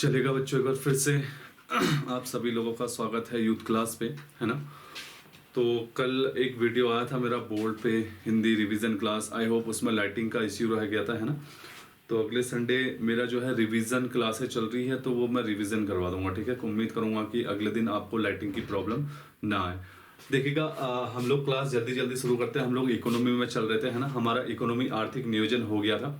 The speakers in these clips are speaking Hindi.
चलेगा बच्चों, एक बार फिर से आप सभी लोगों का स्वागत है यूथ क्लास पे, है ना। तो कल एक वीडियो आया था मेरा बोर्ड पे, Hindi revision class. I hope उसमें लाइटिंग का इश्यू रह गया था, है ना। तो अगले संडे मेरा जो है रिवीजन क्लासें चल रही है, तो वो मैं रिवीजन करवा दूंगा, ठीक है। उम्मीद करूंगा कि अगले दिन आपको लाइटिंग की प्रॉब्लम ना आए। देखिएगा, हम लोग क्लास जल्दी जल्दी शुरू करते हैं। हम लोग इकोनॉमी में चल रहे थे, है ना। हमारा इकोनॉमी आर्थिक नियोजन हो गया था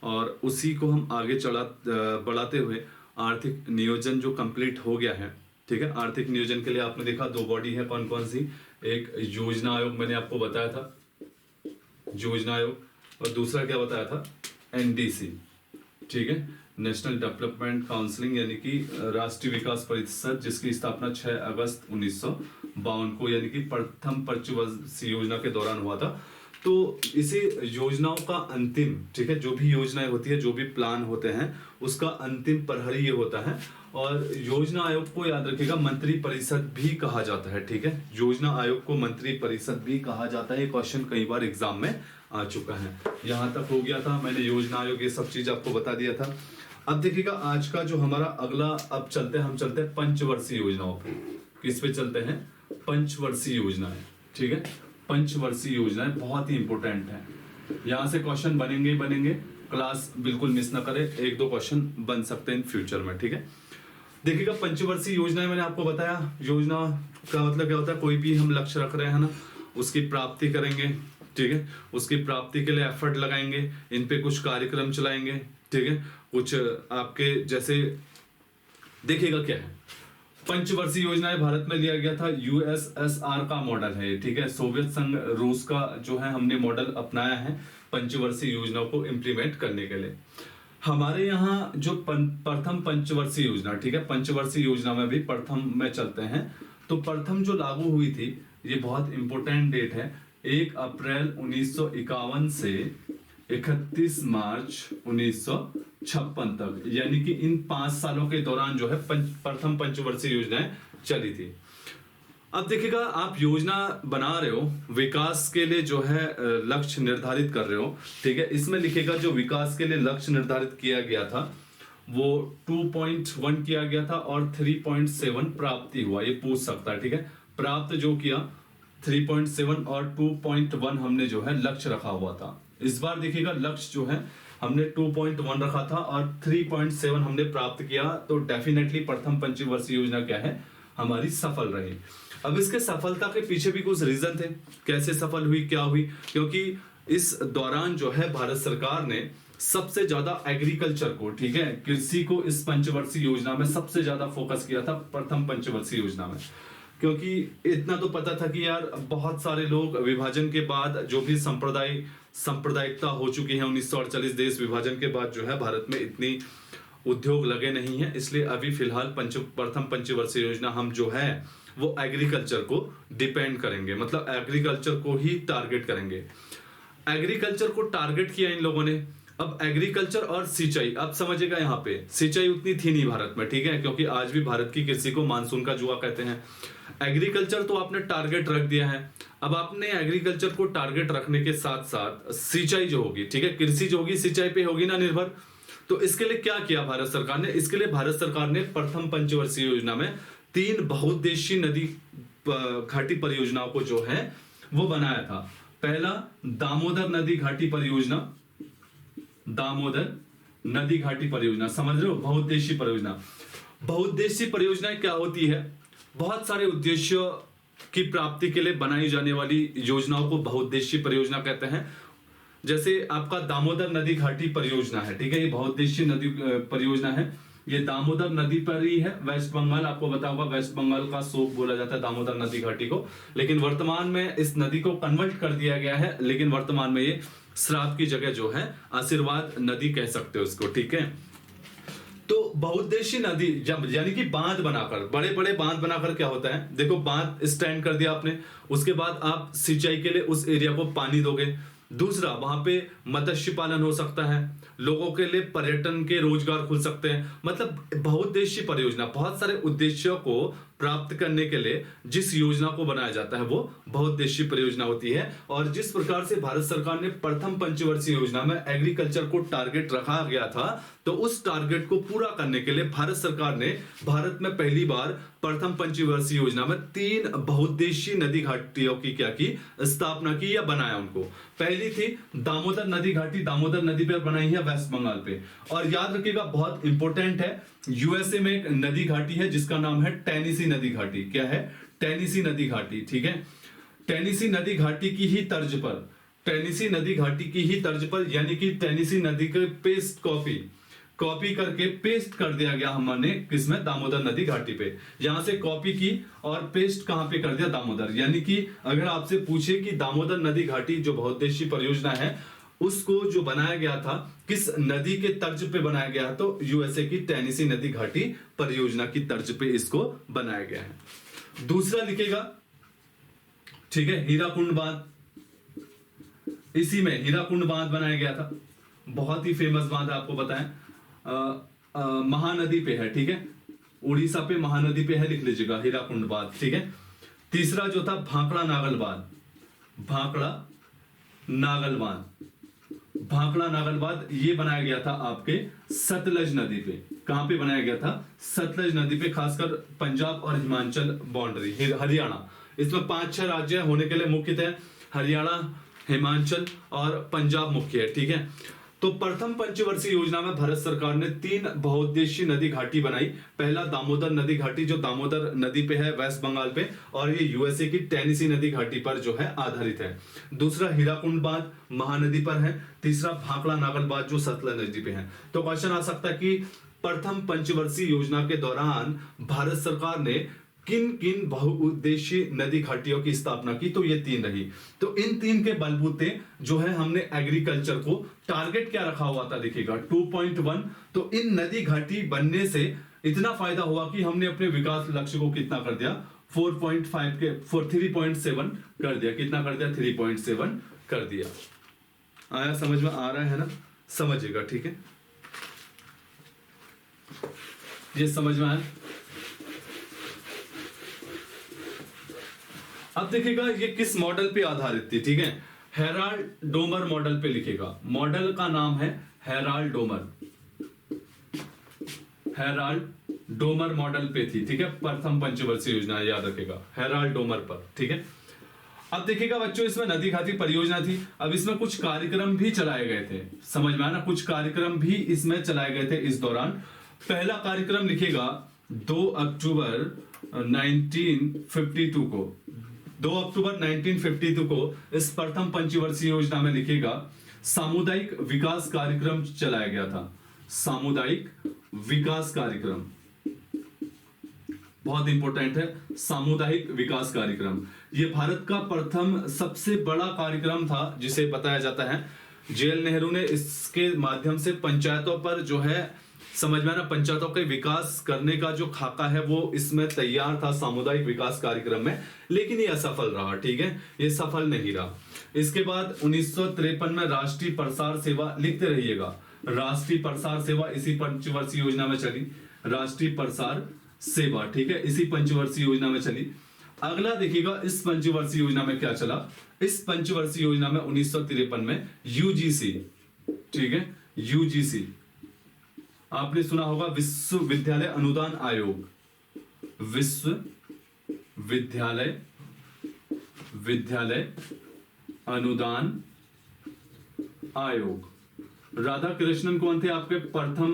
और उसी को हम आगे बढ़ाते हुए आर्थिक नियोजन जो कंप्लीट हो गया है, ठीक है। आर्थिक नियोजन के लिए आपने देखा दो बॉडी है, कौन कौन सी। एक योजना आयोग, मैंने आपको बताया था योजना आयोग, और दूसरा क्या बताया था, एनडीसी, ठीक है, नेशनल डेवलपमेंट काउंसिलिंग, यानी कि राष्ट्रीय विकास परिषद, जिसकी स्थापना 6 अगस्त 1952 को, यानी कि प्रथम पंचवर्षीय योजना के दौरान हुआ था। तो इसी योजनाओं का अंतिम, ठीक है, जो भी योजनाएं होती है, जो भी प्लान होते हैं, उसका अंतिम प्रहरी ये होता है। और योजना आयोग को याद रखिएगा मंत्री परिषद भी कहा जाता है, ठीक है। योजना आयोग को मंत्री परिषद भी कहा जाता है। ये क्वेश्चन कई बार एग्जाम में आ चुका है। यहाँ तक हो गया था, मैंने योजना आयोग ये सब चीज आपको बता दिया था। अब देखिएगा आज का जो हमारा अगला, अब चलते हैं, हम चलते हैं पंचवर्षीय योजनाओं पे। किस पे चलते हैं, पंचवर्षीय योजनाएं, ठीक है। पंचवर्षीय योजनाएं बहुत ही इंपॉर्टेंट है, यहाँ से क्वेश्चन बनेंगे ही बनेंगे। क्लास बिल्कुल मिस ना करें, एक दो क्वेश्चन बन सकते हैं इन फ्यूचर में, ठीक है। देखिएगा पंचवर्षीय योजनाएं मैंने आपको बताया, योजना का मतलब क्या होता है, कोई भी हम लक्ष्य रख रहे हैं ना, उसकी प्राप्ति करेंगे, ठीक है। उसकी प्राप्ति के लिए एफर्ट लगाएंगे, इन पे कुछ कार्यक्रम चलाएंगे, ठीक है। कुछ आपके जैसे देखिएगा क्या है, पंचवर्षीय योजनाएं भारत में लिया गया था, यूएसएसआर का मॉडल है, ठीक है। सोवियत संघ रूस का जो है हमने मॉडल अपनाया है पंचवर्षीय योजनाओं को इम्प्लीमेंट करने के लिए। हमारे यहाँ जो प्रथम पंचवर्षीय योजना, ठीक है, पंचवर्षीय योजना में भी प्रथम में चलते हैं। तो प्रथम जो लागू हुई थी, ये बहुत इंपॉर्टेंट डेट है, 1 अप्रैल 1951 से 31 मार्च 1956 तक, यानी कि इन 5 सालों के दौरान जो है प्रथम पंचवर्षीय योजनाएं चली थी। अब देखिएगा, आप योजना बना रहे हो, विकास के लिए जो है लक्ष्य निर्धारित कर रहे हो, ठीक है। इसमें लिखेगा जो विकास के लिए लक्ष्य निर्धारित किया गया था वो 2.1 किया गया था और 3.7 प्राप्ति हुआ, ये पूछ सकता है, ठीक है। प्राप्त जो किया 3.7 और 2.1 हमने जो है लक्ष्य रखा हुआ था। इस बार देखिएगा लक्ष्य जो है हमने 2.1 रखा था और 3.7 हमने प्राप्त किया, तो डेफिनेटली प्रथम पंचवर्षीय योजना क्या है, हमारी सफल रही। अब इसके सफलता के पीछे भी कुछ रीजन थे, कैसे सफल हुई, क्या हुई, क्योंकि इस दौरान जो है भारत सरकार ने सबसे ज्यादा एग्रीकल्चर को, ठीक है, कृषि को इस पंचवर्षीय योजना में सबसे ज्यादा फोकस किया था, प्रथम पंचवर्षीय योजना में। क्योंकि इतना तो पता था कि यार बहुत सारे लोग विभाजन के बाद जो भी सांप्रदायिकता हो चुकी है, 1948 देश विभाजन के बाद जो है भारत में इतनी उद्योग लगे नहीं है, इसलिए अभी फिलहाल प्रथम पंचवर्षीय योजना हम जो है वो एग्रीकल्चर को डिपेंड करेंगे, मतलब एग्रीकल्चर को ही टारगेट करेंगे। एग्रीकल्चर को टारगेट किया इन लोगों ने। अब एग्रीकल्चर और सिंचाई, अब समझिएगा, यहाँ पे सिंचाई उतनी थी नहीं भारत में, ठीक है, क्योंकि आज भी भारत की कृषि को मानसून का जुआ कहते हैं। एग्रीकल्चर तो आपने टारगेट रख दिया है। अब आपने एग्रीकल्चर को टारगेट रखने के साथ साथ सिंचाई जो होगी, ठीक है, कृषि जो होगी सिंचाई पे होगी ना निर्भर। तो इसके लिए क्या किया भारत सरकार ने, इसके लिए भारत सरकार ने प्रथम पंचवर्षीय योजना में 3 बहुउद्देशीय नदी घाटी परियोजनाओं को जो है वो बनाया था। पहला दामोदर नदी घाटी परियोजना, दामोदर नदी घाटी परियोजना, समझ रहे हो, बहुउद्देशीय परियोजना। बहुउद्देशीय परियोजनाएं क्या होती है, बहुत सारे उद्देश्यों की प्राप्ति के लिए बनाई जाने वाली योजनाओं को बहुउद्देशीय परियोजना कहते हैं। जैसे आपका दामोदर नदी घाटी परियोजना है, ठीक है, ये बहुउद्देशीय नदी परियोजना है, ये दामोदर नदी पर ही है, वेस्ट बंगाल, आपको पता होगा वेस्ट बंगाल का शोक बोला जाता है दामोदर नदी घाटी को, लेकिन वर्तमान में इस नदी को कन्वर्ट कर दिया गया है, लेकिन वर्तमान में ये श्राप की जगह जो है आशीर्वाद नदी कह सकते हो उसको, ठीक है। तो बहुउद्देशीय नदी जब, यानी कि बांध बनाकर, बड़े बड़े बांध बनाकर क्या होता है, देखो बांध स्टैंड कर दिया आपने, उसके बाद आप सिंचाई के लिए उस एरिया को पानी दोगे। दूसरा, वहां पे मत्स्य पालन हो सकता है, लोगों के लिए पर्यटन के रोजगार खुल सकते हैं। मतलब बहुउद्देशीय परियोजना, बहुत सारे उद्देश्यों को प्राप्त करने के लिए जिस योजना को बनाया जाता है वो बहुउद्देशीय परियोजना होती है। और जिस प्रकार से भारत सरकार ने प्रथम पंचवर्षीय योजना में एग्रीकल्चर को टारगेट रखा गया था, तो उस टारगेट को पूरा करने के लिए भारत सरकार ने भारत में पहली बार प्रथम पंचवर्षीय योजना में 3 बहुउद्देशीय नदी घाटियों की क्या की स्थापना की या बनाया उनको। पहली थी दामोदर नदी घाटी, दामोदर नदी पर बनाई है वेस्ट बंगाल पे। और याद रखिएगा बहुत इंपॉर्टेंट है, यूएसए में एक नदी घाटी है जिसका नाम है टेनेसी नदी घाटी। क्या है? टेनेसी नदी घाटी। ठीक है, टेनेसी नदी घाटी की ही तर्ज पर, टेनेसी नदी घाटी की ही तर्ज पर, यानी कि टेनेसी नदी के पेस्ट कॉपी करके पेस्ट कर दिया गया हमने किसमें? दामोदर नदी घाटी पे। यहां से कॉपी की और पेस्ट कहां पे कर दिया? दामोदर। यानी कि अगर आपसे पूछे कि दामोदर नदी घाटी जो बहुउद्देशीय परियोजना है उसको जो बनाया गया था किस नदी के तर्ज पे बनाया गया, तो यूएसए की टेनेसी नदी घाटी परियोजना की तर्ज पे इसको बनाया गया है। दूसरा लिखेगा, ठीक है, हीराकुंड बांध। इसी में हीराकुंड बांध बनाया गया था, बहुत ही फेमस बांध है, आपको बताएं महानदी पे है। ठीक है, उड़ीसा पे महानदी पे है, लिख लीजिएगा हीराकुंड बांध। ठीक है, तीसरा जो था भाखड़ा नागल बांध, भाखड़ा नागल बांध, भाखड़ा नागल बांध ये बनाया गया था आपके सतलज नदी पे। कहां पे बनाया गया था? सतलज नदी पे, खासकर पंजाब और हिमाचल बाउंड्री, हरियाणा। इसमें 5-6 राज्य होने के लिए मुख्यतः हरियाणा, हिमाचल और पंजाब मुख्य है। ठीक है, तो प्रथम पंचवर्षीय योजना में भारत सरकार ने 3 बहुउद्देशीय नदी घाटी बनाई। पहला दामोदर नदी घाटी जो दामोदर नदी पे है वेस्ट बंगाल पे, और ये यूएसए की टेनेसी नदी घाटी पर जो है आधारित है। दूसरा हीराकुंड बांध महानदी पर है। तीसरा भाखड़ा नागल बांध जो सतलज नदी पे है। तो क्वेश्चन आ सकता है कि प्रथम पंचवर्षीय योजना के दौरान भारत सरकार ने किन किन बहुउद्देशीय नदी घाटियों की स्थापना की, तो ये 3 रही। तो इन 3 के बलबूते जो है हमने एग्रीकल्चर को टारगेट क्या रखा हुआ था, देखिएगा 2.1। तो इन नदी घाटी बनने से इतना फायदा हुआ कि हमने अपने विकास लक्ष्य को कितना कर दिया, 4.5 के 3.7 कर दिया। कितना कर दिया? 3.7 कर दिया। आया समझ में? आ रहा है ना? समझिएगा। ठीक है, ये समझ में आया। अब देखिएगा ये किस मॉडल पे आधारित थी। ठीक है, हेराल्ड डोमर मॉडल पे लिखेगा। मॉडल का नाम है Herald Domar, Herald Domar model पे थी। ठीक है, प्रथम पंचवर्षीय योजना याद रखेगा हेराल्ड डोमर पर। ठीक है, अब देखिएगा बच्चों इसमें नदी घाटी परियोजना थी। अब इसमें कुछ कार्यक्रम भी चलाए गए थे, समझ में आया ना? कुछ कार्यक्रम भी इसमें चलाए गए थे इस दौरान। पहला कार्यक्रम लिखेगा 2 अक्टूबर 1952 को, 2 अक्टूबर 1952 को इस प्रथम पंचवर्षीय योजना में लिखेगा सामुदायिक विकास कार्यक्रम चलाया गया था। सामुदायिक विकास कार्यक्रम बहुत इंपॉर्टेंट है, सामुदायिक विकास कार्यक्रम। यह भारत का प्रथम सबसे बड़ा कार्यक्रम था जिसे बताया जाता है। जेएल नेहरू ने इसके माध्यम से पंचायतों पर जो है, समझ में ना, पंचायतों के विकास करने का जो खाका है वो इसमें तैयार था सामुदायिक विकास कार्यक्रम में, लेकिन ये असफल रहा। ठीक है, ये सफल नहीं रहा। इसके बाद 1953 में राष्ट्रीय प्रसार सेवा, लिखते रहिएगा, राष्ट्रीय प्रसार सेवा इसी पंचवर्षीय योजना में चली, राष्ट्रीय प्रसार सेवा। ठीक है, इसी पंचवर्षीय योजना में चली। अगला देखिएगा इस पंचवर्षीय योजना में क्या चला। इस पंचवर्षीय योजना में 1953 में यूजीसी, ठीक है, यूजीसी आपने सुना होगा, विश्वविद्यालय अनुदान आयोग, विद्यालय अनुदान आयोग। राधा कृष्णन कौन थे आपके प्रथम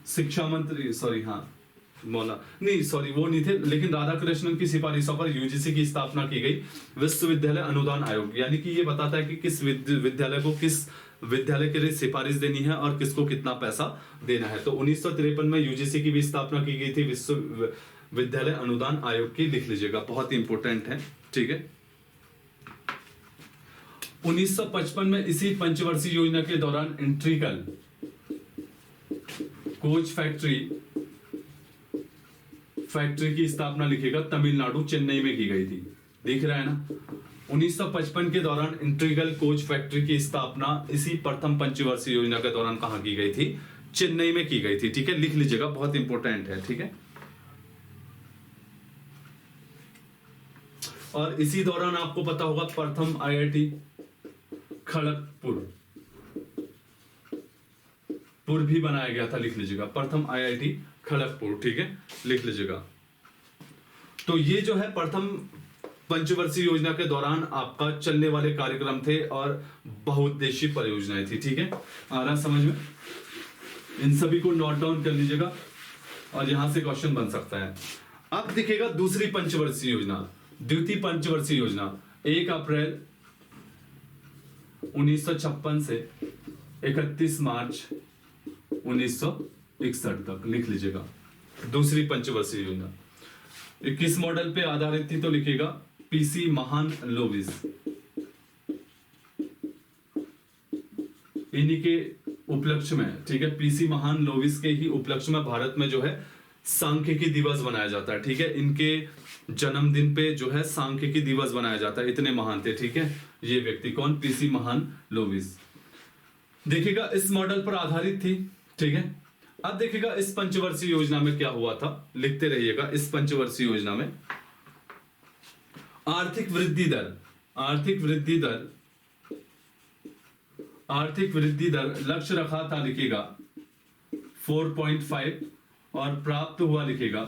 शिक्षा मंत्री? सॉरी, हाँ मौला नहीं, सॉरी वो नहीं थे, लेकिन राधा कृष्णन की सिफारिशों पर यूजीसी की स्थापना की गई, विश्वविद्यालय अनुदान आयोग। यानी कि ये बताता है कि किस विद्यालय को किस विद्यालय के लिए सिफारिश देनी है और किसको कितना पैसा देना है। तो 1953 में यूजीसी की भी स्थापना की गई थी, विश्वविद्यालय अनुदान आयोग की, लिख लीजिएगा, बहुत ही इंपॉर्टेंट है। ठीक है, 1955 में इसी पंचवर्षीय योजना के दौरान इंट्रीगल कोच फैक्ट्री की स्थापना, लिखेगा, तमिलनाडु चेन्नई में की गई थी। दिख रहा है ना? 1955 के दौरान इंट्रीगल कोच फैक्ट्री की स्थापना इसी प्रथम पंचवर्षीय योजना के दौरान कहां की गई थी? चेन्नई में की गई थी। ठीक है, लिख लीजिएगा, बहुत इंपॉर्टेंट है। ठीक है, और इसी दौरान आपको पता होगा प्रथम आईआईटी खड़गपुर भी बनाया गया था, लिख लीजिएगा, प्रथम आईआईटी खड़गपुर, ठीक है, लिख लीजिएगा। तो ये जो है प्रथम पंचवर्षीय योजना के दौरान आपका चलने वाले कार्यक्रम थे और बहुउद्देशीय परियोजनाएं थी, ठीक है, आ रहा समझ में? इन सभी को नोट डाउन कर लीजिएगा और यहां से क्वेश्चन बन सकता है। अब दिखेगा दूसरी पंचवर्षीय योजना, द्वितीय पंचवर्षीय योजना 1 अप्रैल 1956 से 31 मार्च 1961 तक, लिख लीजिएगा। दूसरी पंचवर्षीय योजना किस मॉडल पे आधारित थी? तो लिखिएगा पीसी महान लोविस, इन्हीं के उपलक्ष्य में, ठीक है, पीसी महान लोविस के ही उपलक्ष्य में भारत में जो है सांख्यिकी दिवस बनाया जाता है, ठीक है। इनके जन्मदिन पे जो है सांख्यिकी दिवस बनाया जाता है, इतने महान थे, ठीक है। ये व्यक्ति कौन? पीसी महान लोविस। देखिएगा इस मॉडल पर आधारित थी, ठीक है। अब देखिएगा इस पंचवर्षीय योजना में क्या हुआ था, लिखते रहिएगा। इस पंचवर्षीय योजना में आर्थिक वृद्धि दर लक्ष्य रखा था, लिखेगा 4.5 और प्राप्त हुआ, लिखेगा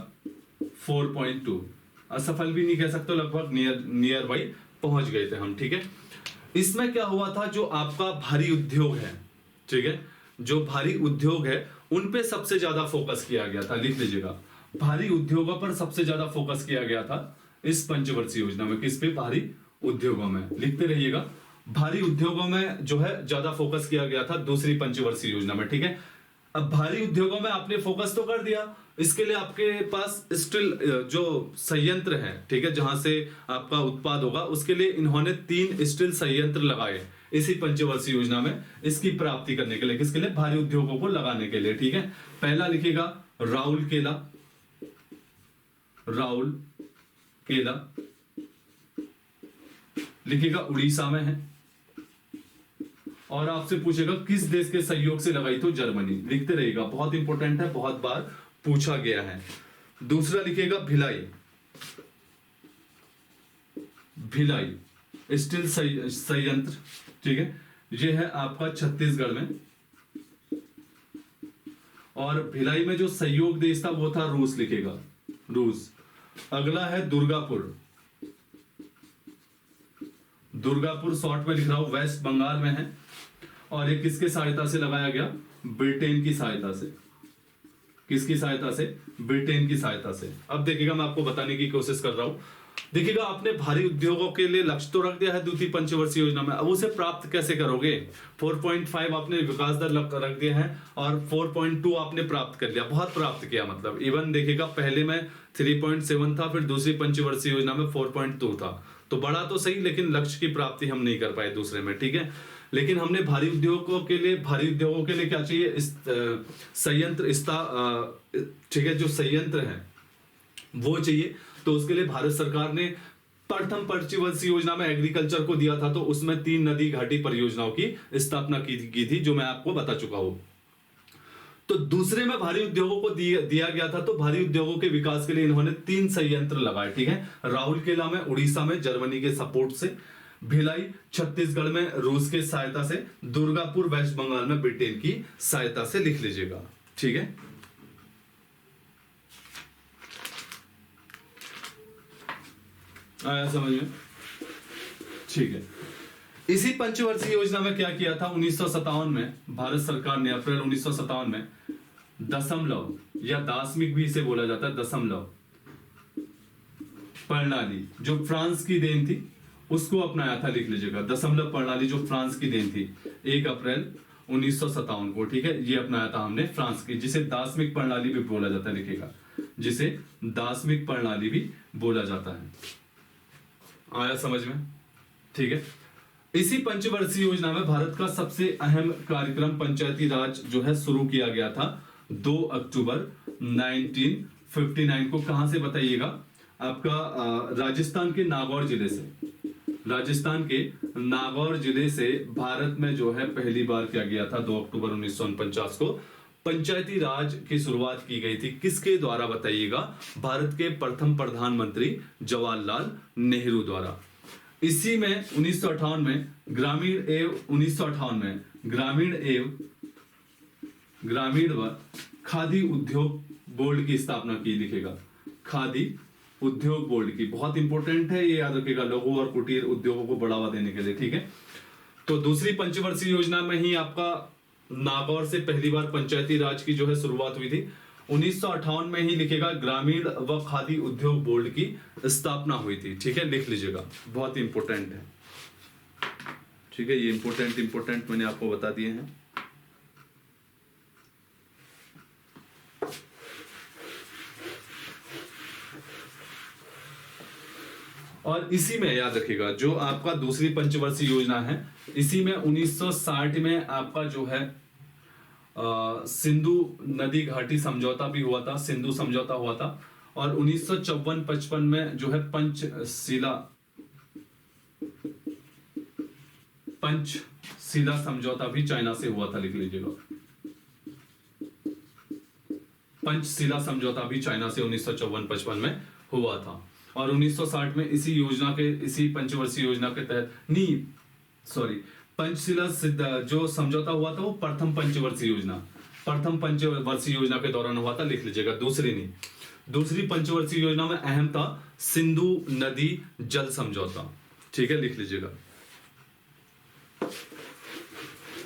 4.2। असफल भी नहीं कह सकते, लगभग नियर बाई पहुंच गए थे हम, ठीक है। इसमें क्या हुआ था, जो आपका भारी उद्योग है, ठीक है, जो भारी उद्योग है उन पे सबसे ज्यादा फोकस किया गया था, लिख लीजिएगा। भारी उद्योगों पर सबसे ज्यादा फोकस किया गया था इस पंचवर्षीय योजना में। किस पे? भारी उद्योगों में, लिखते रहिएगा। भारी उद्योगों में जो है ज्यादा फोकस किया गया था दूसरी पंचवर्षीय योजना में, ठीक है। अब भारी उद्योगों में आपने फोकस तो कर दिया, इसके लिए आपके पास स्टील जो संयंत्र है, ठीक है, जहां से आपका उत्पाद होगा, उसके लिए इन्होंने 3 स्टील संयंत्र लगाए इसी पंचवर्षीय योजना में, इसकी प्राप्ति करने के लिए। किसके लिए? भारी उद्योगों को लगाने के लिए, ठीक है। पहला लिखिएगा राउरकेला, लिखिएगा उड़ीसा में है, और आपसे पूछेगा किस देश के सहयोग से लगाई? तो जर्मनी, लिखते रहेगा, बहुत इंपॉर्टेंट है, बहुत बार पूछा गया है। दूसरा लिखिएगा भिलाई स्टील संयंत्र, ठीक है, ये है आपका छत्तीसगढ़ में, और भिलाई में जो सहयोग देश था वो था रूस, लिखेगा रूस। अगला है दुर्गापुर शॉर्ट में लिख रहा हूं, वेस्ट बंगाल में है, और ये किसके सहायता से लगाया गया? ब्रिटेन की सहायता से। किसकी सहायता से? ब्रिटेन की सहायता से। अब देखिएगा, मैं आपको बताने की कोशिश कर रहा हूं। देखिएगा, आपने भारी उद्योगों के लिए लक्ष्य तो रख दिया है द्वितीय पंचवर्षीय योजना में, अब उसे प्राप्त कैसे करोगे? 4.5 आपने विकास दर रख दिया है और 4.2 आपने प्राप्त कर लिया, बहुत प्राप्त किया, मतलब इवन देखिएगा पहले में 3.7 था, फिर दूसरी पंचवर्षीय योजना में 4.2 था, तो बड़ा तो सही, लेकिन लक्ष्य की प्राप्ति हम नहीं कर पाए दूसरे में, ठीक है। लेकिन हमने भारी उद्योगों के लिए क्या चाहिए? इस संयंत्र, ठीक है, जो संयंत्र है वो चाहिए। तो उसके लिए भारत सरकार ने प्रथम पंचवर्षीय योजना में एग्रीकल्चर को दिया था, तो उसमें 3 नदी घाटी परियोजनाओं की स्थापना की थी, जो मैं आपको बता चुका हूं। तो दूसरे में भारी उद्योगों को दिया गया था, तो भारी उद्योगों के विकास के लिए इन्होंने 3 संयंत्र लगाए, ठीक है। राउरकेला में उड़ीसा में जर्मनी के सपोर्ट से, भिलाई छत्तीसगढ़ में रूस के सहायता से, दुर्गापुर वेस्ट बंगाल में ब्रिटेन की सहायता से, लिख लीजिएगा, ठीक है। आया समझ में? ठीक है। इसी पंचवर्षीय योजना में क्या किया था? 1957 में भारत सरकार ने, अप्रैल 1957 में दशमलव या दार्शनिक भी इसे बोला जाता है, दशमलव प्रणाली, जो फ्रांस की देन थी, उसको अपनाया था, लिख लीजिएगा। दशमलव प्रणाली जो फ्रांस की देन थी, 1 अप्रैल 1957 को, ठीक है, ये अपनाया था हमने फ्रांस की, जिसे दार्शनिक प्रणाली भी बोला जाता है, लिखेगा, जिसे दार्शनिक प्रणाली भी बोला जाता है। आया समझ में? ठीक है। इसी पंचवर्षीय योजना में भारत का सबसे अहम कार्यक्रम पंचायती राज जो है शुरू किया गया था 2 अक्टूबर 1959 को। कहां से बताइएगा? आपका राजस्थान के नागौर जिले से, राजस्थान के नागौर जिले से भारत में जो है पहली बार क्या गया था 2 अक्टूबर 1949 को पंचायती राज की शुरुआत की गई थी किसके द्वारा बताइएगा? भारत के प्रथम प्रधानमंत्री जवाहरलाल नेहरू द्वारा। इसी में 1958 में ग्रामीण व खादी उद्योग बोर्ड की स्थापना की, लिखेगा खादी उद्योग बोर्ड की। बहुत इंपॉर्टेंट है, ये याद रखिएगा, लघु और कुटीर उद्योगों को बढ़ावा देने के लिए, ठीक है। तो दूसरी पंचवर्षीय योजना में ही आपका नागौर से पहली बार पंचायती राज की जो है शुरुआत हुई थी। 1958 में ही लिखेगा ग्रामीण व खादी उद्योग बोर्ड की स्थापना हुई थी, ठीक है, लिख लीजिएगा, बहुत इंपॉर्टेंट है, ठीक है। ये इंपॉर्टेंट मैंने आपको बता दिए हैं। और इसी में याद रखिएगा जो आपका दूसरी पंचवर्षीय योजना है, इसी में 1960 में आपका जो है सिंधु नदी घाटी समझौता भी हुआ था, सिंधु समझौता हुआ था। और 1954-55 में जो है पंचशीला समझौता भी चाइना से हुआ था, लिख लीजिएगा, पंचशीला समझौता भी चाइना से 1954-55 में हुआ था। और 1960 में इसी पंचवर्षीय योजना के तहत पंचशीला जो समझौता हुआ था वो प्रथम पंचवर्षीय योजना के दौरान हुआ था, लिख लीजिएगा, दूसरी नहीं। दूसरी पंचवर्षीय योजना में अहम था सिंधु नदी जल समझौता, ठीक है, लिख लीजिएगा।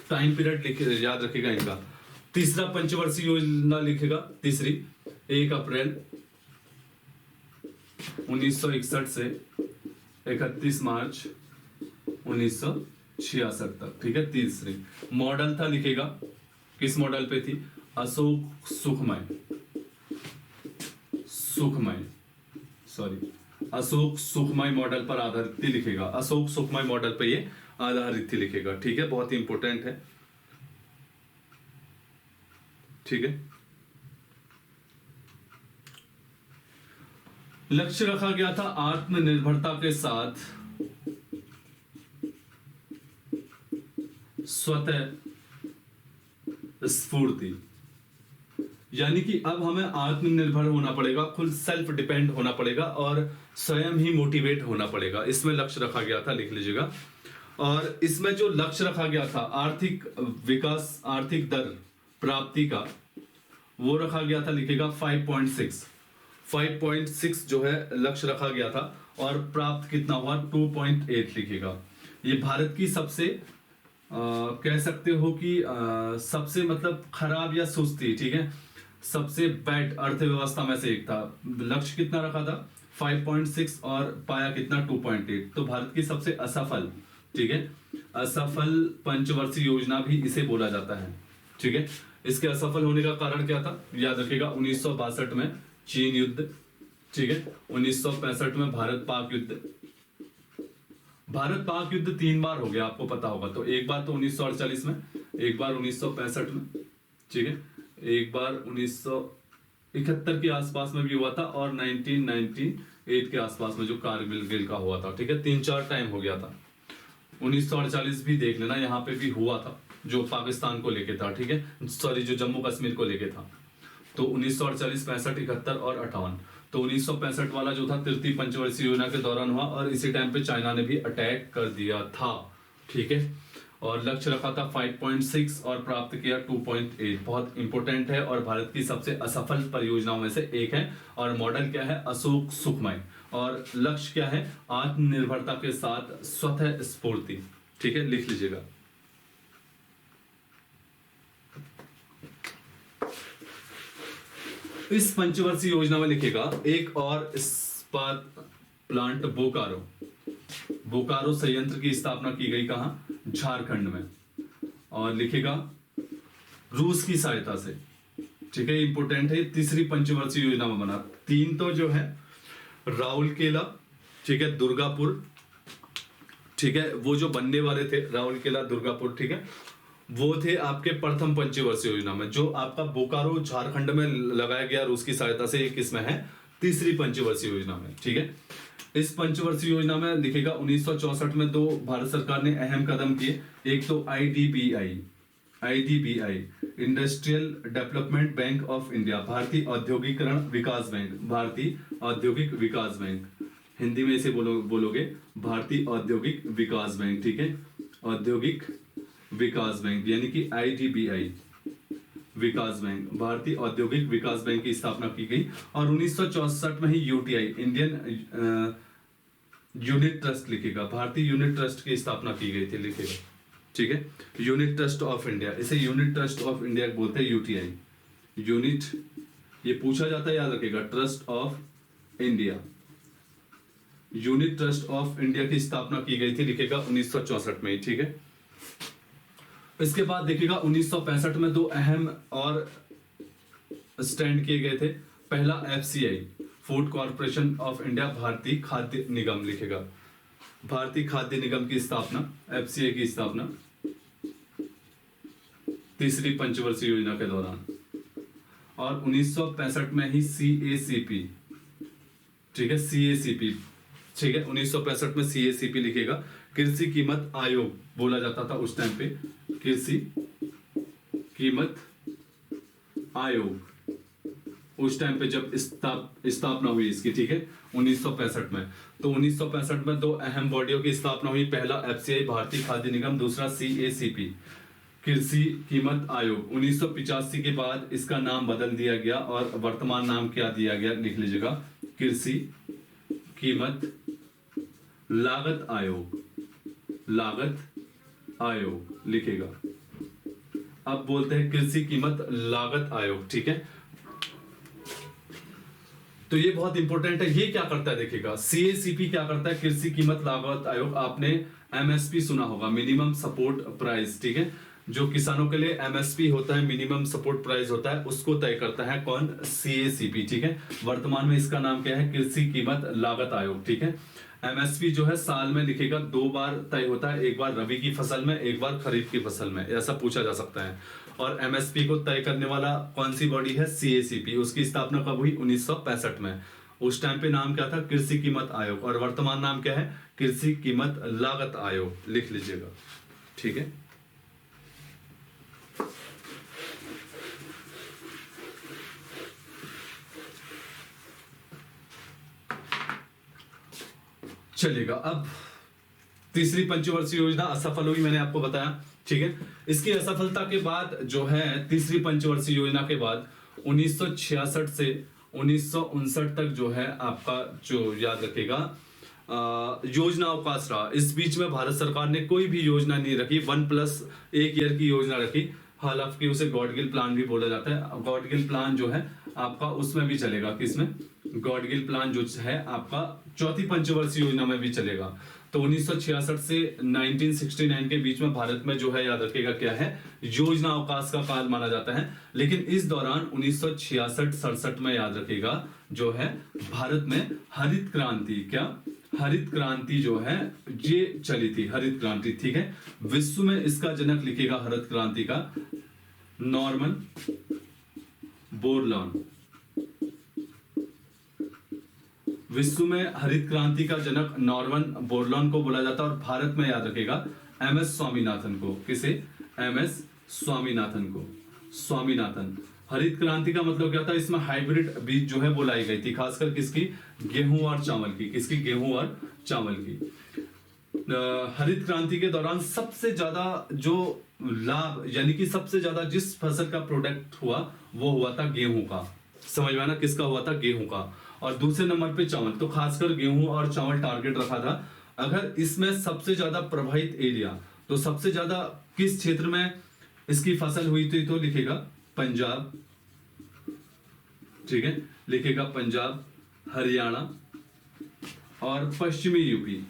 टाइम पीरियड याद रखिएगा इनका। तीसरा पंचवर्षीय योजना लिखेगा, तीसरी 1 अप्रैल 1961 से 31 मार्च 1966 तक, ठीक है। तीसरी मॉडल था, लिखेगा, किस मॉडल पे थी? अशोक सुखमय मॉडल पर आधारित थी, लिखेगा, अशोक सुखमय मॉडल पे ये आधारित थी, लिखेगा, ठीक है, बहुत ही इंपॉर्टेंट है, ठीक है। लक्ष्य रखा गया था आत्मनिर्भरता के साथ स्वतः स्फूर्ति, यानी कि अब हमें आत्मनिर्भर होना पड़ेगा, खुद सेल्फ डिपेंड होना पड़ेगा और स्वयं ही मोटिवेट होना पड़ेगा, इसमें लक्ष्य रखा गया था, लिख लीजिएगा। और इसमें जो लक्ष्य रखा गया था आर्थिक विकास, आर्थिक दर प्राप्ति का, वो रखा गया था, लिखेगा 5.6 जो है लक्ष्य रखा गया था। और प्राप्त कितना हुआ? 2.8, लिखेगा। ये भारत की सबसे कह सकते हो कि सबसे मतलब खराब या सुस्ती, ठीक है, सबसे बैड अर्थव्यवस्था में से एक था। लक्ष्य कितना रखा था? 5.6 और पाया कितना? 2.8। तो भारत की सबसे असफल, ठीक है, असफल पंचवर्षीय योजना भी इसे बोला जाता है, ठीक है। इसके असफल होने का कारण क्या था? याद रखिएगा, 1962 में चीन युद्ध, ठीक है, 1965 में भारत पाक युद्ध। भारत पाक युद्ध 3 बार हो गया, आपको पता होगा। तो एक बार तो 1948 में, एक बार 1965 में, ठीक है, एक बार 1971 के आसपास में भी हुआ था और 1998 के आसपास में जो कारगिल का हुआ था, ठीक है, 3-4 टाइम हो गया था। 1948 भी देख लेना, यहाँ पे भी हुआ था, जो पाकिस्तान को लेके था, ठीक है, सॉरी, जो जम्मू कश्मीर को लेके था। तो 1948, 65, 71 और 58। तो 1965 वाला जो था तृतीय पंचवर्षीय योजना के दौरान हुआ और इसी टाइम पे चाइना ने भी अटैक कर दिया था, ठीक है। और लक्ष्य रखा था 5.6 और प्राप्त किया 2.8। बहुत इंपॉर्टेंट है और भारत की सबसे असफल परियोजनाओं में से एक है। और मॉडल क्या है? अशोक सुखमय। और लक्ष्य क्या है? आत्मनिर्भरता के साथ स्वतः स्फूर्ति, ठीक है, लिख लीजिएगा। इस पंचवर्षीय योजना में लिखेगा एक और इस्पात प्लांट बोकारो संयंत्र की स्थापना की गई, कहां? झारखंड में। और लिखेगा रूस की सहायता से, ठीक है, इंपोर्टेंट है। तीसरी पंचवर्षीय योजना में बना। 3 तो जो है राउरकेला, ठीक है, दुर्गापुर, ठीक है, वो जो बनने वाले थे राउरकेला, दुर्गापुर, ठीक है, वो थे आपके प्रथम पंचवर्षीय योजना में। जो आपका बोकारो झारखंड में लगाया गया रूस की सहायता से, एक किसमें है? तीसरी पंचवर्षीय योजना में, ठीक है। इस पंचवर्षीय योजना में लिखेगा 1964 में 2 भारत सरकार ने अहम कदम किए। एक तो IDBI, IDBI, industrial development bank of India, भारतीय औद्योगिकरण विकास बैंक, भारतीय औद्योगिक विकास बैंक, हिंदी में इसे बोलोगे भारतीय औद्योगिक विकास बैंक, ठीक है, औद्योगिक विकास बैंक यानी कि IDBI विकास बैंक, भारतीय औद्योगिक विकास बैंक की स्थापना की गई। और 1964 में ही UTI, इंडियन यूनिट ट्रस्ट लिखेगा, भारतीय यूनिट ट्रस्ट की स्थापना की गई थी, लिखेगा, ठीक है, यूनिट ट्रस्ट ऑफ इंडिया, इसे यूनिट ट्रस्ट ऑफ इंडिया बोलते हैं, UTI यूनिट, ये पूछा जाता है, याद रखेगा, trust of India, unit trust of India की स्थापना की गई थी, लिखेगा 1964 में, ठीक है। इसके बाद देखिएगा 1965 में दो अहम और स्टैंड किए गए थे। पहला FCI, food corporation of India, भारतीय खाद्य निगम, लिखेगा, भारतीय खाद्य निगम की स्थापना, FCI की स्थापना तीसरी पंचवर्षीय योजना के दौरान। और 1965 में ही CACP, ठीक है, CACP, ठीक है, 1965 में CACP लिखेगा, कृषि कीमत आयोग बोला जाता था उस टाइम पे, कृषि कीमत आयोग, उस टाइम पे जब स्थापना हुई इसकी, ठीक है, 1965 में। तो 1965 में दो अहम बॉडियों की स्थापना हुई, पहला FCI, भारतीय खाद्य निगम, दूसरा CACP, कृषि कीमत आयोग। 1985 के बाद इसका नाम बदल दिया गया और वर्तमान नाम क्या दिया गया, लिख लीजिएगा, कृषि कीमत लागत आयोग, लागत आयोग, लिखेगा। अब बोलते हैं कृषि कीमत लागत आयोग, ठीक है। तो ये बहुत इंपॉर्टेंट है, ये क्या करता है देखिएगा, CACP क्या करता है, कृषि कीमत लागत आयोग, आपने MSP सुना होगा, मिनिमम सपोर्ट प्राइस, ठीक है, जो किसानों के लिए MSP होता है, मिनिमम सपोर्ट प्राइस होता है, उसको तय करता है कौन, CACP, ठीक है। वर्तमान में इसका नाम क्या है, कृषि कीमत लागत आयोग, ठीक है। MSP जो है साल में लिखेगा 2 बार तय होता है, एक बार रबी की फसल में, एक बार खरीफ की फसल में, ऐसा पूछा जा सकता है। और MSP को तय करने वाला कौन सी बॉडी है, CACP, उसकी स्थापना कब हुई, 1965 में। उस टाइम पे नाम क्या था, कृषि कीमत आयोग, और वर्तमान नाम क्या है, कृषि कीमत लागत आयोग, लिख लीजिएगा, ठीक है। चलेगा, अब तीसरी पंचवर्षीय योजना असफल हुई, मैंने आपको बताया, ठीक है। इसकी असफलता के बाद जो है, तीसरी पंचवर्षीय योजना के बाद 1966 से 1959 तक जो है आपका, जो याद रखेगा, योजना अवकाश रहा। इस बीच में भारत सरकार ने कोई भी योजना नहीं रखी, 1+1 ईयर की योजना रखी, हालांकि उसे गॉडगिल प्लान भी बोला जाता है। गॉडगिल प्लान जो है आपका उसमें भी चलेगा, किसमें, गॉडगिल प्लान जो है आपका चौथी पंचवर्षीय योजना में भी चलेगा। तो 1966 से 1969 के बीच में भारत में जो है, याद रखिएगा, क्या है, योजना अवकाश का काल माना जाता है। लेकिन इस दौरान 1966-67 में, याद रखिएगा, जो है भारत में हरित क्रांति, क्या, हरित क्रांति जो है ये चली थी, हरित क्रांति, ठीक है। विश्व में इसका जनक लिखेगा हरित क्रांति का, नॉर्मन बोरलॉन, विश्व में हरित क्रांति का जनक नॉर्मन बोरलॉन को बोला जाता है। और भारत में याद रखेगा MS स्वामीनाथन को, किसे, MS स्वामीनाथन को, स्वामीनाथन। हरित क्रांति का मतलब क्या था, इसमें हाइब्रिड बीज जो है वो लाई गई थी, खासकर किसकी, गेहूं और चावल की, किसकी, गेहूं और चावल की। हरित क्रांति के दौरान सबसे ज्यादा जो लाभ, यानी कि सबसे ज्यादा जिस फसल का प्रोडक्ट हुआ वो हुआ था गेहूं का, समझ में आना, किसका हुआ था, गेहूं का। और दूसरे नंबर पे चावल, तो खासकर गेहूं और चावल टारगेट रखा था। अगर इसमें सबसे ज्यादा प्रभावित एरिया, तो सबसे ज्यादा किस क्षेत्र में इसकी फसल हुई थी, तो लिखेगा पंजाब, ठीक है, लिखेगा पंजाब, हरियाणा और पश्चिमी यूपी,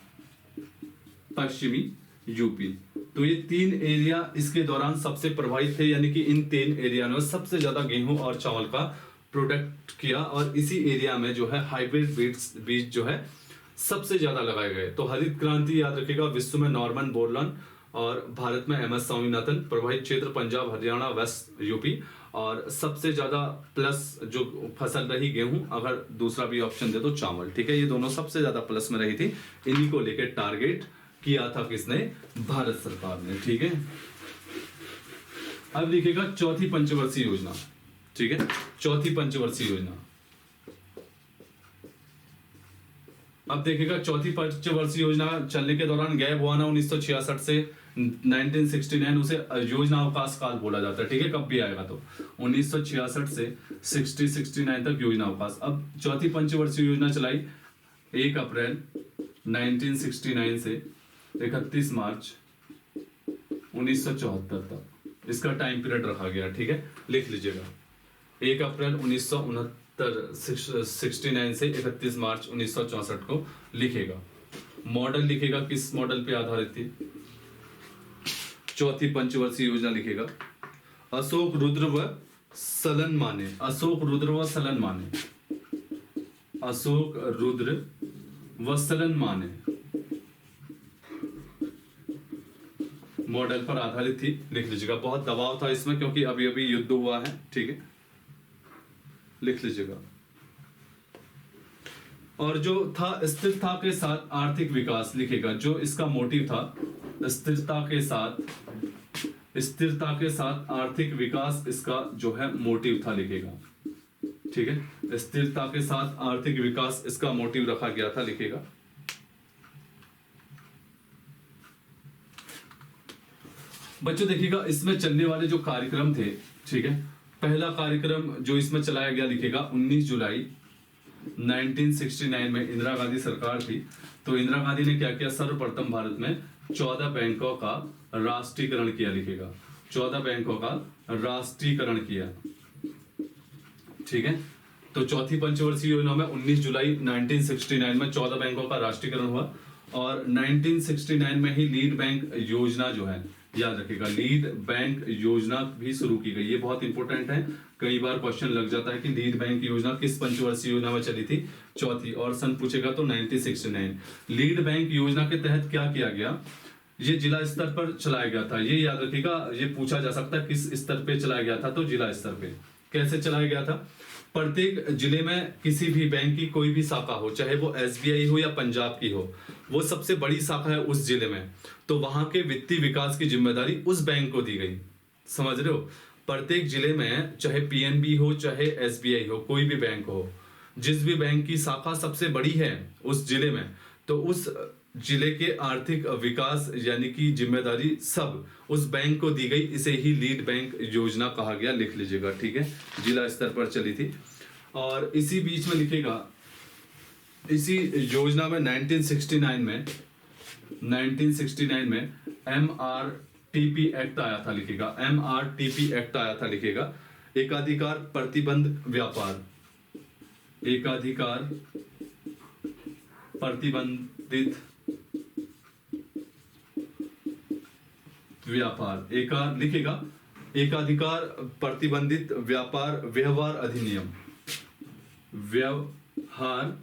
पश्चिमी यूपी। तो ये 3 एरिया इसके दौरान सबसे प्रभावित थे, यानी कि इन 3 एरिया में सबसे ज्यादा गेहूं और चावल का प्रोडक्ट किया। और इसी एरिया में जो है हाइब्रिड बीज जो है सबसे ज्यादा लगाए गए। तो हरित क्रांति याद रखिएगा, विश्व में नॉर्मन बोरलॉन और भारत में MS स्वामीनाथन, प्रभावित क्षेत्र पंजाब, हरियाणा, वेस्ट यूपी। और सबसे ज्यादा प्लस जो फसल रही गेहूं, अगर दूसरा भी ऑप्शन दे तो चावल, ठीक है। ये दोनों सबसे ज्यादा प्लस में रही थी, इन्हीं को लेकर टारगेट किया था किसने, भारत सरकार ने, ठीक है। अब लिखेगा चौथी पंचवर्षीय योजना, ठीक है, चौथी पंचवर्षीय योजना। अब देखेगा चौथी पंचवर्षीय योजना चलने के दौरान गैप हुआ ना 1966 से 1969, उसे योजना अवकाश काल बोला जाता है, ठीक है, कब भी आएगा तो 1966 से 69 तक योजना अवकाश। अब चौथी पंचवर्षीय योजना चलाई 1 अप्रैल 1969 से 31 मार्च 1974 तक, इसका टाइम पीरियड रखा गया, ठीक है, लिख लीजिएगा 1 अप्रैल 1969 से 31 मार्च 1964 को लिखेगा। मॉडल लिखेगा, किस मॉडल पे आधारित थी, चौथी पंचवर्षीय योजना लिखेगा अशोक रुद्र व सलन माने, अशोक रुद्र व सलन माने, अशोक रुद्र व सलन माने मॉडल पर आधारित थी, लिख लीजिएगा। बहुत दबाव था इसमें क्योंकि अभी अभी युद्ध हुआ है, ठीक है, लिख लीजिएगा। और जो था स्थिरता के साथ आर्थिक विकास लिखेगा, जो इसका मोटिव था स्थिरता के साथ आर्थिक विकास, इसका जो है मोटिव था, लिखेगा, ठीक है, स्थिरता के साथ आर्थिक विकास इसका मोटिव रखा गया था, लिखेगा। बच्चों देखिएगा इसमें चलने वाले जो कार्यक्रम थे, ठीक है, पहला कार्यक्रम जो इसमें चलाया गया लिखेगा 19 जुलाई 1969 में इंदिरा गांधी सरकार थी, तो इंदिरा गांधी ने क्या किया, सर्वप्रथम भारत में 14 बैंकों का राष्ट्रीयकरण किया, लिखेगा 14 बैंकों का राष्ट्रीयकरण किया, ठीक है। तो चौथी पंचवर्षीय योजना में 19 जुलाई 1969 में 14 बैंकों का राष्ट्रीयकरण हुआ और 1969 में ही लीड बैंक योजना जो है, याद रखिएगा, लीड बैंक योजना भी शुरू की गई। ये बहुत इंपॉर्टेंट है, कई बार क्वेश्चन लग जाता है कि लीड बैंक योजना किस पंचवर्षीय योजना में चली थी, चौथी, और सन पूछेगा तो 1969। लीड बैंक योजना के तहत क्या किया गया, ये जिला स्तर पर चलाया गया था, ये याद रखिएगा, ये पूछा जा सकता है किस स्तर पे चलाया गया था, तो जिला स्तर पे। कैसे चलाया गया था, प्रत्येक जिले में किसी भी बैंक की कोई भी शाखा हो, चाहे वो SBI हो या पंजाब की हो, वो सबसे बड़ी शाखा है उस जिले में, तो वहां के वित्तीय विकास की जिम्मेदारी उस बैंक को दी गई, समझ रहे हो। प्रत्येक जिले में चाहे PNB हो चाहे SBI हो, कोई भी बैंक हो, जिस भी बैंक की शाखा सबसे बड़ी है उस जिले में, तो उस जिले के आर्थिक विकास यानी कि जिम्मेदारी सब उस बैंक को दी गई, इसे ही लीड बैंक योजना कहा गया, लिख लीजिएगा, ठीक है, जिला स्तर पर चली थी। और इसी बीच में लिखेगा, इसी योजना में 1969 में MRTP एक्ट आया था, लिखेगा MRTP एक्ट आया था, लिखेगा एकाधिकार प्रतिबंध व्यापार, एकाधिकार प्रतिबंधित व्यापार, लिखेगा एकाधिकार प्रतिबंधित व्यापार व्यवहार अधिनियम, व्यवहार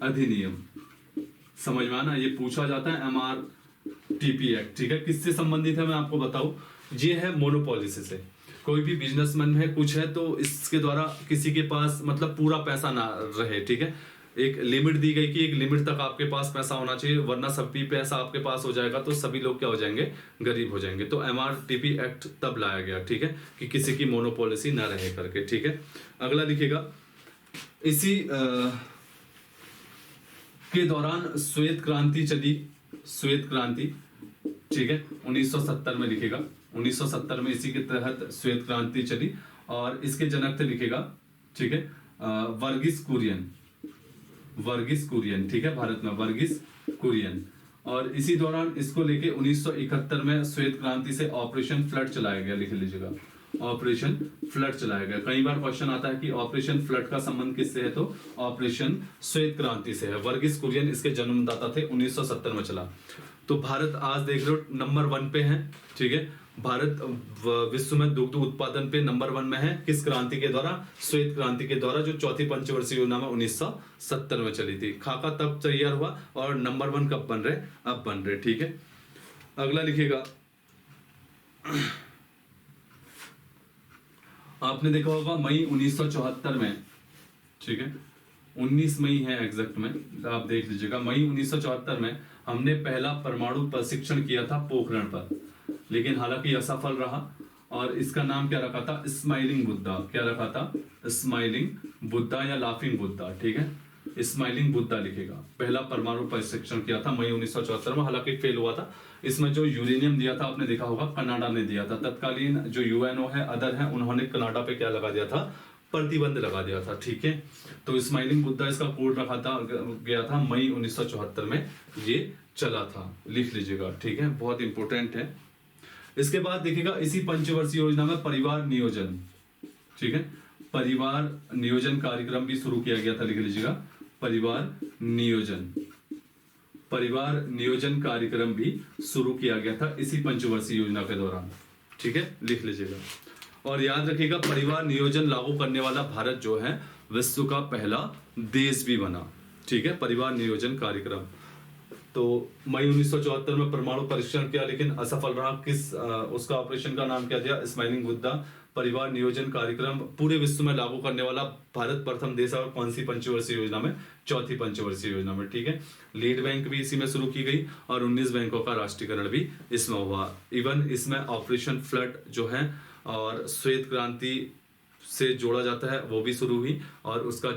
अधिनियम, समझ में आना, ये पूछा जाता है MRTP एक्ट, ठीक है। किससे संबंधित है मैं आपको बताऊं, ये है मोनोपॉलिसी से, कोई भी बिजनेसमैन है कुछ है तो इसके द्वारा किसी के पास मतलब पूरा पैसा ना रहे, ठीक है, एक लिमिट दी गई कि एक लिमिट तक आपके पास पैसा होना चाहिए, वरना सभी पैसा आपके पास हो जाएगा तो सभी लोग क्या हो जाएंगे, गरीब हो जाएंगे। तो MRTP एक्ट तब लाया गया, ठीक है, कि किसी की मोनोपॉलिसी ना रहे करके, ठीक है। अगला लिखेगा, इसी के दौरान श्वेत क्रांति चली, श्वेत क्रांति, ठीक है, 1970 में लिखेगा, 1970 में इसी के तहत श्वेत क्रांति चली और इसके जनक थे, लिखेगा, ठीक है, वर्गीस कुरियन, वर्गीस कुरियन, ठीक है, भारत में वर्गीस कुरियन। और इसी दौरान इसको लेके 1971 में श्वेत क्रांति से ऑपरेशन फ्लड चलाया गया, लिख लीजिएगा, ऑपरेशन फ्लड चलाया गया। कई बार क्वेश्चन आता है कि ऑपरेशन फ्लड का संबंध किससे है, तो ऑपरेशन श्वेत क्रांति से है। वर्गीस कुरियन इसके जन्मदाता थे, 1970 में चला। तो भारत आज देख लो नंबर 1 पे है, ठीक है, भारत विश्व में दुग्ध उत्पादन पे नंबर 1 में है, किस क्रांति के द्वारा, श्वेत क्रांति के द्वारा, जो चौथी पंचवर्षीय योजना में 1970 में चली थी। खाका तब तैयार हुआ और नंबर 1 कब बन रहे, अब बन रहे, ठीक है। अगला लिखेगा, आपने देखा होगा मई 1974 में, ठीक है, 19 मई है एग्जैक्ट में, आप देख लीजिएगा, मई 1974 में हमने पहला परमाणु प्रशिक्षण किया था पोखरण पर, लेकिन हालांकि असफल रहा और इसका नाम क्या रखा था, स्माइलिंग बुद्धा। क्या रखा था, स्माइलिंग बुद्धा या लाफिंग बुद्धा, ठीक है, स्माइलिंग बुद्धा लिखेगा। पहला परमाणु परीक्षण किया था मई 1974 में, हालांकि फेल हुआ था। इसमें जो यूरेनियम दिया था आपने देखा होगा कनाडा ने दिया था। तत्कालीन जो यूएनओ है, अदर है, उन्होंने कनाडा पे क्या लगा दिया था, प्रतिबंध लगा दिया था, ठीक है। तो स्माइलिंग बुद्धा इसका कोड रखा था गया था मई 1974 में, ये चला था, लिख लीजिएगा, ठीक है, बहुत इंपॉर्टेंट है। इसके बाद देखिएगा इसी पंचवर्षीय योजना में परिवार नियोजन, ठीक है, परिवार नियोजन कार्यक्रम भी शुरू किया गया था, लिख लीजिएगा, परिवार नियोजन, परिवार नियोजन कार्यक्रम भी शुरू किया गया था इसी पंचवर्षीय योजना के दौरान, ठीक है, लिख लीजिएगा। और याद रखिएगा परिवार नियोजन लागू करने वाला भारत जो है विश्व का पहला देश भी बना, ठीक है, परिवार नियोजन कार्यक्रम। तो मई 1974 में परमाणु परीक्षण किया लेकिन असफल रहा। उसका ऑपरेशन का नाम क्या दिया, स्माइलिंग बुद्धा। परिवार नियोजन कार्यक्रम पूरे विश्व में लागू करने वाला भारत प्रथम देश है। और कौन सी पंचवर्षीय योजना में, चौथी पंचवर्षीय योजना में, ठीक है। लीड बैंक भी इसी में शुरू की गई और 19 बैंकों का राष्ट्रीयकरण भी इसमें हुआ। इवन इसमें ऑपरेशन फ्लड जो है और श्वेत क्रांति से जोड़ा जाता है, वो भी शुरू हुई। और उसका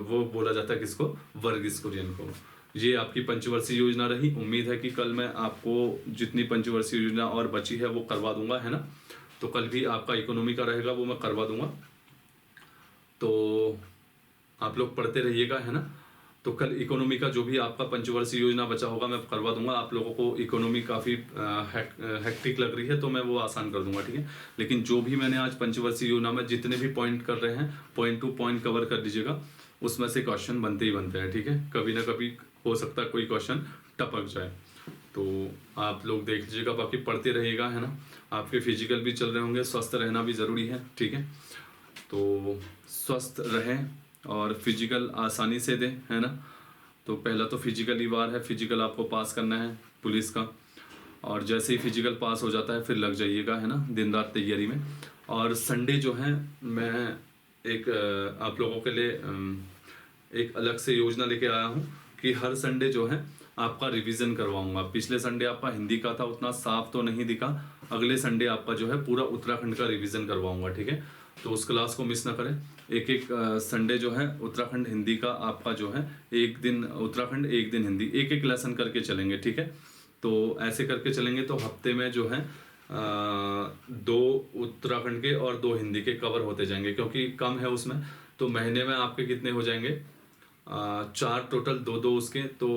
वो बोला जाता है किसको, वर्गीस कुरियन को। ये आपकी पंचवर्षीय योजना रही। उम्मीद है कि कल मैं आपको जितनी पंचवर्षीय योजना और बची है वो करवा दूंगा, है ना। तो कल भी आपका इकोनॉमी का रहेगा, वो मैं करवा दूंगा, तो आप लोग पढ़ते रहिएगा, है ना। तो कल इकोनॉमी का जो भी आपका पंचवर्षीय योजना बचा होगा मैं करवा दूंगा। आप लोगों को इकोनॉमी काफ़ी हेक्टिक लग रही है तो मैं वो आसान कर दूंगा, ठीक है। लेकिन जो भी मैंने आज पंचवर्षीय योजना में जितने भी पॉइंट कर रहे हैं, पॉइंट टू पॉइंट कवर कर लीजिएगा। उसमें से क्वेश्चन बनते ही बनते हैं, ठीक है। कभी ना कभी हो सकता है कोई क्वेश्चन टपक जाए, तो आप लोग देख लीजिएगा। बाकी पढ़ते रहिएगा, है ना। आपके फिजिकल भी चल रहे होंगे, स्वस्थ रहना भी ज़रूरी है, ठीक है। तो स्वस्थ रहें और फिजिकल आसानी से दें, है ना। तो पहला तो फिजिकल ही वार है, फिजिकल आपको पास करना है पुलिस का। और जैसे ही फिजिकल पास हो जाता है फिर लग जाइएगा, है ना, दिन रात तैयारी में। और संडे जो है मैं एक आप लोगों के लिए एक अलग से योजना लेके आया हूँ कि हर संडे जो है आपका रिवीजन करवाऊंगा। पिछले संडे आपका हिंदी का था, उतना साफ तो नहीं दिखा। अगले संडे आपका जो है पूरा उत्तराखंड का रिवीजन करवाऊंगा, ठीक है। तो उस क्लास को मिस ना करें। एक एक संडे जो है उत्तराखंड हिंदी का आपका जो है, एक दिन उत्तराखंड एक दिन हिंदी, एक एक लेसन करके चलेंगे, ठीक है। तो ऐसे करके चलेंगे तो हफ्ते में जो है 2 उत्तराखंड के और 2 हिंदी के कवर होते जाएंगे, क्योंकि कम है उसमें। तो महीने में आपके कितने हो जाएंगे, 4 टोटल, 2-2 उसके। तो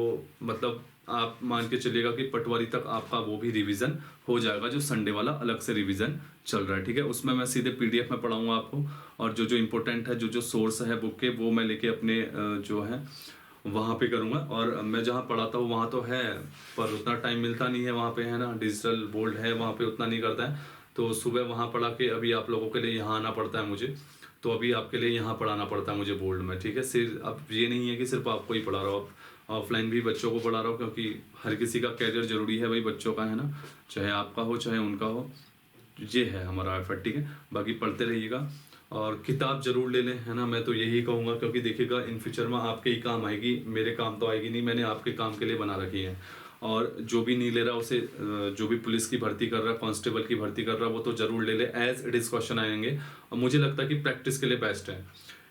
मतलब आप मान के चलिएगा कि पटवारी तक आपका वो भी रिवीजन हो जाएगा, जो संडे वाला अलग से रिवीजन चल रहा है, ठीक है। उसमें मैं सीधे पीडीएफ में पढ़ाऊंगा आपको, और जो जो इम्पोर्टेंट है, जो जो सोर्स है बुक के, वो मैं लेके अपने जो है वहाँ पे करूँगा। और मैं जहाँ पढ़ाता हूँ वहाँ तो है, पर उतना टाइम मिलता नहीं है वहाँ पे, है ना। डिजिटल बोर्ड है वहाँ पे, उतना नहीं करता है। तो सुबह वहाँ पढ़ा के अभी आप लोगों के लिए यहाँ आना पड़ता है मुझे। तो अभी आपके लिए यहाँ पढ़ाना पड़ता है मुझे बोर्ड में, ठीक है। सिर्फ अब ये नहीं है कि सिर्फ आपको ही पढ़ा रहा हूँ, ऑफलाइन भी बच्चों को पढ़ा रहा हूँ, क्योंकि हर किसी का कैरियर जरूरी है भाई, बच्चों का, है ना। चाहे आपका हो चाहे उनका हो, ये है हमारा एफर्ट, ठीक है। बाकी पढ़ते रहिएगा और किताब जरूर ले लें, है ना। मैं तो यही कहूँगा, क्योंकि देखिएगा इन फ्यूचर में आपके ही काम आएगी, मेरे काम तो आएगी नहीं। मैंने आपके काम के लिए बना रखी है। और जो भी नहीं ले रहा उसे, जो भी पुलिस की भर्ती कर रहा है, कांस्टेबल की भर्ती कर रहा है, वो तो जरूर ले ले। एज इट इज क्वेश्चन आएंगे और मुझे लगता है कि प्रैक्टिस के लिए बेस्ट है।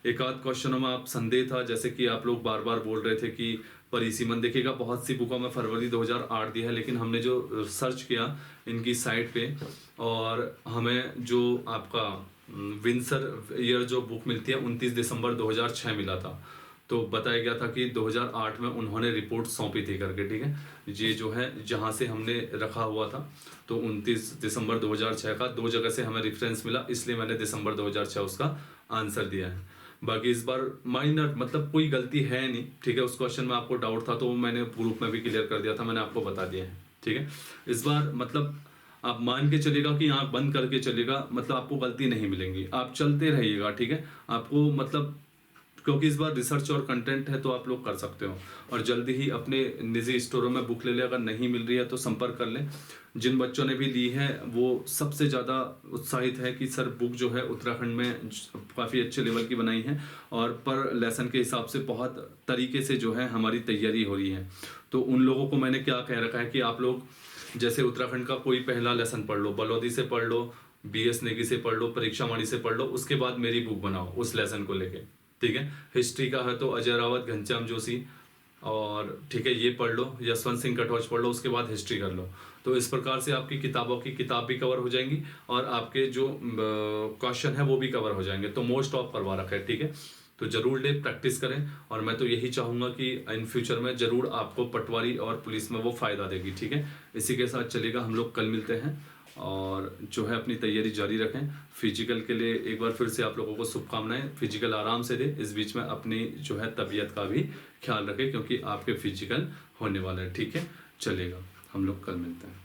एक आध क्वेश्चनों में आप संदेह था, जैसे कि आप लोग बार बार बोल रहे थे कि परिसीमन, देखिएगा बहुत सी बुकों में फरवरी 2008 दिया है, लेकिन हमने जो सर्च किया इनकी साइट पे, और हमें जो आपका विंसर ईयर जो बुक मिलती है 29 दिसंबर 2006 मिला था। तो बताया गया था कि 2008 में उन्होंने रिपोर्ट सौंपी थी करके, ठीक है। ये जो है जहाँ से हमने रखा हुआ था, तो 29 दिसंबर 2006 का 2 जगह से हमें रेफरेंस मिला, इसलिए मैंने दिसंबर 2006 उसका आंसर दिया है। बाकी इस बार माइनर, मतलब कोई गलती है नहीं, ठीक है। उस क्वेश्चन में आपको डाउट था तो मैंने ग्रुप में भी क्लियर कर दिया था, मैंने आपको बता दिया है, ठीक है। इस बार मतलब आप मान के चलिएगा कि आँख बंद करके चलिएगा, मतलब आपको गलती नहीं मिलेंगी। आप चलते रहिएगा, ठीक है। आपको मतलब, क्योंकि इस बार रिसर्च और कंटेंट है तो आप लोग कर सकते हो। और जल्दी ही अपने निजी स्टोरों में बुक ले ले, अगर नहीं मिल रही है तो संपर्क कर लें। जिन बच्चों ने भी ली है वो सबसे ज़्यादा उत्साहित है कि सर बुक जो है उत्तराखंड में काफ़ी अच्छे लेवल की बनाई है, और पर लेसन के हिसाब से बहुत तरीके से जो है हमारी तैयारी हो रही है। तो उन लोगों को मैंने क्या कह रखा है कि आप लोग जैसे उत्तराखंड का कोई पहला लेसन पढ़ लो, बलौदी से पढ़ लो, BS नेगी से पढ़ लो, परीक्षा वाणी से पढ़ लो, उसके बाद मेरी बुक बनाओ उस लेसन को लेके, ठीक है। हिस्ट्री का है तो अजय रावत, घनश्याम जोशी और ठीक है ये पढ़ लो, यशवंत सिंह कटोच पढ़ लो, उसके बाद हिस्ट्री कर लो। तो इस प्रकार से आपकी किताबों की किताब भी कवर हो जाएंगी और आपके जो क्वेश्चन है वो भी कवर हो जाएंगे। तो मोस्ट ऑफ करवा रखा है, ठीक है। तो जरूर डे प्रैक्टिस करें और मैं तो यही चाहूँगा कि इन फ्यूचर में जरूर आपको पटवारी और पुलिस में वो फ़ायदा देगी, ठीक है। इसी के साथ चलेगा, हम लोग कल मिलते हैं और जो है अपनी तैयारी जारी रखें। फिजिकल के लिए एक बार फिर से आप लोगों को शुभकामनाएं। फिजिकल आराम से दे, इस बीच में अपनी जो है तबीयत का भी ख्याल रखें क्योंकि आपके फिजिकल होने वाला है, ठीक है। चलेगा, हम लोग कल मिलते हैं।